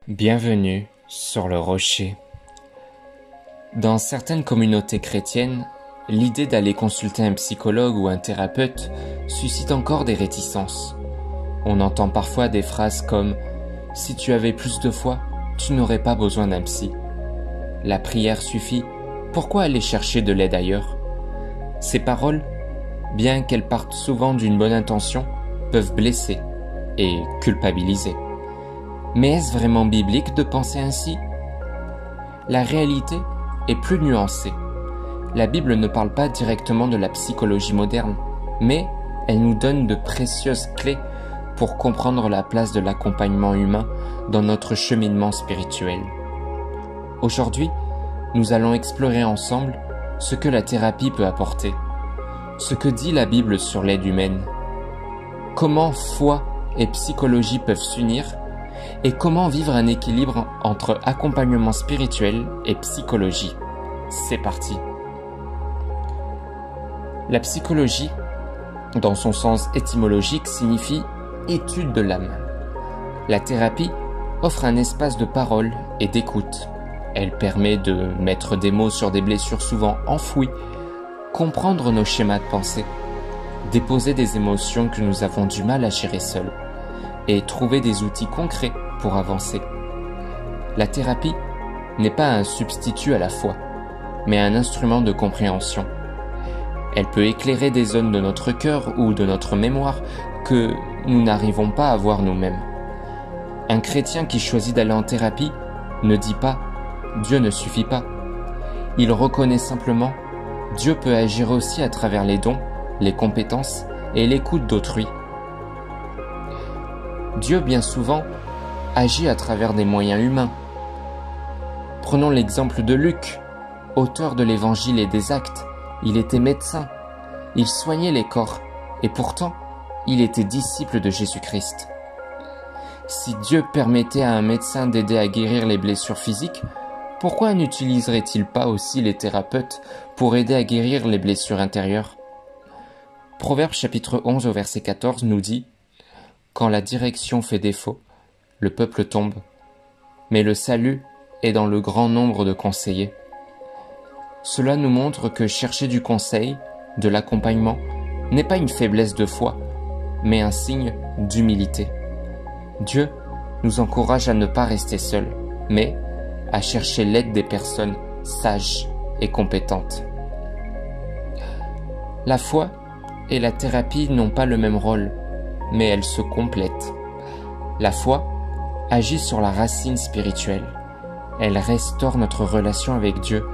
Bienvenue sur le rocher. Dans certaines communautés chrétiennes, l'idée d'aller consulter un psychologue ou un thérapeute suscite encore des réticences. On entend parfois des phrases comme « Si tu avais plus de foi, tu n'aurais pas besoin d'un psy. La prière suffit, pourquoi aller chercher de l'aide ailleurs ?» Ces paroles, bien qu'elles partent souvent d'une bonne intention, peuvent blesser et culpabiliser. Mais est-ce vraiment biblique de penser ainsi? La réalité est plus nuancée. La Bible ne parle pas directement de la psychologie moderne, mais elle nous donne de précieuses clés pour comprendre la place de l'accompagnement humain dans notre cheminement spirituel. Aujourd'hui, nous allons explorer ensemble ce que la thérapie peut apporter, ce que dit la Bible sur l'aide humaine, comment foi et psychologie peuvent s'unir, et comment vivre un équilibre entre accompagnement spirituel et psychologie. C'est parti. La psychologie, dans son sens étymologique, signifie étude de l'âme. La thérapie offre un espace de parole et d'écoute. Elle permet de mettre des mots sur des blessures souvent enfouies, comprendre nos schémas de pensée, déposer des émotions que nous avons du mal à gérer seuls, et trouver des outils concrets pour avancer. La thérapie n'est pas un substitut à la foi, mais un instrument de compréhension. Elle peut éclairer des zones de notre cœur ou de notre mémoire que nous n'arrivons pas à voir nous-mêmes. Un chrétien qui choisit d'aller en thérapie ne dit pas « Dieu ne suffit pas ». Il reconnaît simplement « Dieu peut agir aussi à travers les dons, les compétences et l'écoute d'autrui ». Dieu, bien souvent, agit à travers des moyens humains. Prenons l'exemple de Luc, auteur de l'Évangile et des Actes. Il était médecin, il soignait les corps, et pourtant, il était disciple de Jésus-Christ. Si Dieu permettait à un médecin d'aider à guérir les blessures physiques, pourquoi n'utiliserait-il pas aussi les thérapeutes pour aider à guérir les blessures intérieures? Proverbe chapitre 11 au verset 14 nous dit « Quand la direction fait défaut, le peuple tombe, mais le salut est dans le grand nombre de conseillers. » Cela nous montre que chercher du conseil, de l'accompagnement, n'est pas une faiblesse de foi, mais un signe d'humilité. Dieu nous encourage à ne pas rester seuls, mais à chercher l'aide des personnes sages et compétentes. La foi et la thérapie n'ont pas le même rôle, mais elles se complètent. La foi agit sur la racine spirituelle. Elle restaure notre relation avec Dieu,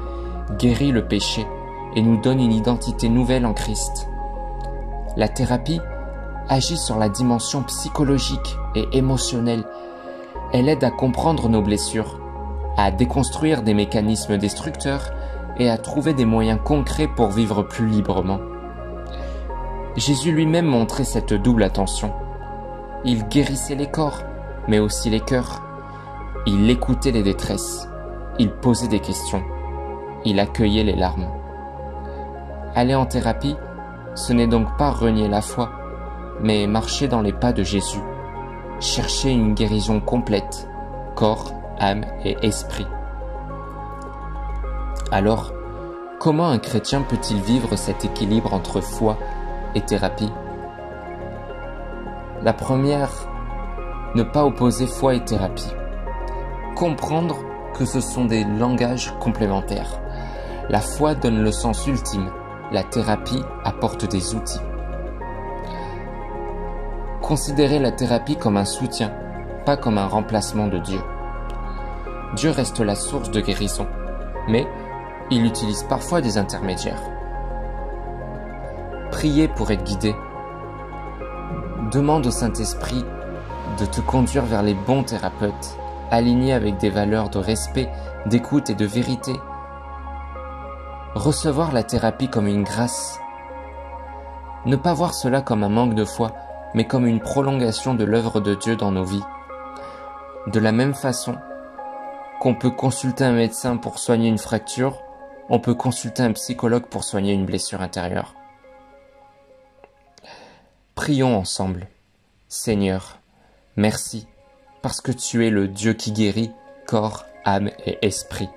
guérit le péché et nous donne une identité nouvelle en Christ. La thérapie agit sur la dimension psychologique et émotionnelle. Elle aide à comprendre nos blessures, à déconstruire des mécanismes destructeurs et à trouver des moyens concrets pour vivre plus librement. Jésus lui-même montrait cette double attention. Il guérissait les corps, mais aussi les cœurs. Il écoutait les détresses. Il posait des questions. Il accueillait les larmes. Aller en thérapie, ce n'est donc pas renier la foi, mais marcher dans les pas de Jésus. Chercher une guérison complète, corps, âme et esprit. Alors, comment un chrétien peut-il vivre cet équilibre entre foi et thérapie? La première, ne pas opposer foi et thérapie. Comprendre que ce sont des langages complémentaires. La foi donne le sens ultime, la thérapie apporte des outils. Considérez la thérapie comme un soutien, pas comme un remplacement de Dieu. Dieu reste la source de guérison, mais il utilise parfois des intermédiaires. Priez pour être guidé. Demande au Saint-Esprit de te conduire vers les bons thérapeutes, alignés avec des valeurs de respect, d'écoute et de vérité. Recevoir la thérapie comme une grâce. Ne pas voir cela comme un manque de foi, mais comme une prolongation de l'œuvre de Dieu dans nos vies. De la même façon qu'on peut consulter un médecin pour soigner une fracture, on peut consulter un psychologue pour soigner une blessure intérieure. Prions ensemble. Seigneur, merci parce que tu es le Dieu qui guérit corps, âme et esprit.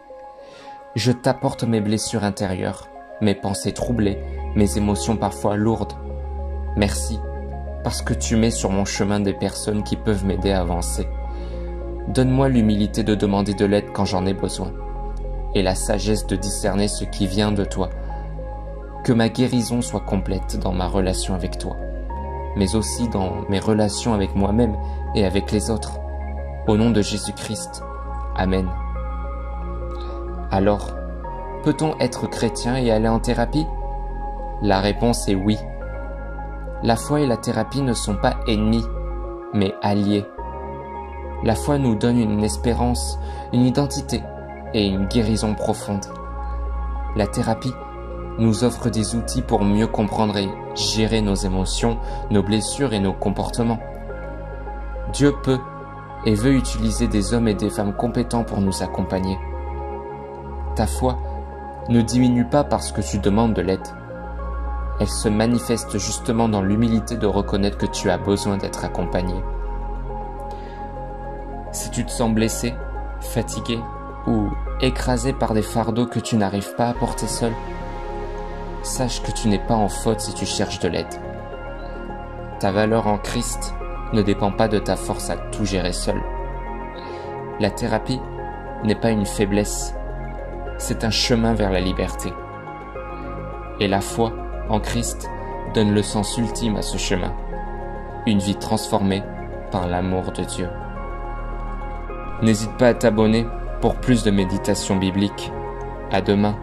Je t'apporte mes blessures intérieures, mes pensées troublées, mes émotions parfois lourdes. Merci, parce que tu mets sur mon chemin des personnes qui peuvent m'aider à avancer. Donne-moi l'humilité de demander de l'aide quand j'en ai besoin, et la sagesse de discerner ce qui vient de toi. Que ma guérison soit complète dans ma relation avec toi, mais aussi dans mes relations avec moi-même et avec les autres. Au nom de Jésus-Christ. Amen. Alors, peut-on être chrétien et aller en thérapie? La réponse est oui. La foi et la thérapie ne sont pas ennemis, mais alliés. La foi nous donne une espérance, une identité et une guérison profonde. La thérapie nous offre des outils pour mieux comprendre et gérer nos émotions, nos blessures et nos comportements. Dieu peut et veut utiliser des hommes et des femmes compétents pour nous accompagner. Ta foi ne diminue pas parce que tu demandes de l'aide. Elle se manifeste justement dans l'humilité de reconnaître que tu as besoin d'être accompagné. Si tu te sens blessé, fatigué ou écrasé par des fardeaux que tu n'arrives pas à porter seul, sache que tu n'es pas en faute si tu cherches de l'aide. Ta valeur en Christ ne dépend pas de ta force à tout gérer seul. La thérapie n'est pas une faiblesse, c'est un chemin vers la liberté. Et la foi en Christ donne le sens ultime à ce chemin, une vie transformée par l'amour de Dieu. N'hésite pas à t'abonner pour plus de méditations bibliques. À demain.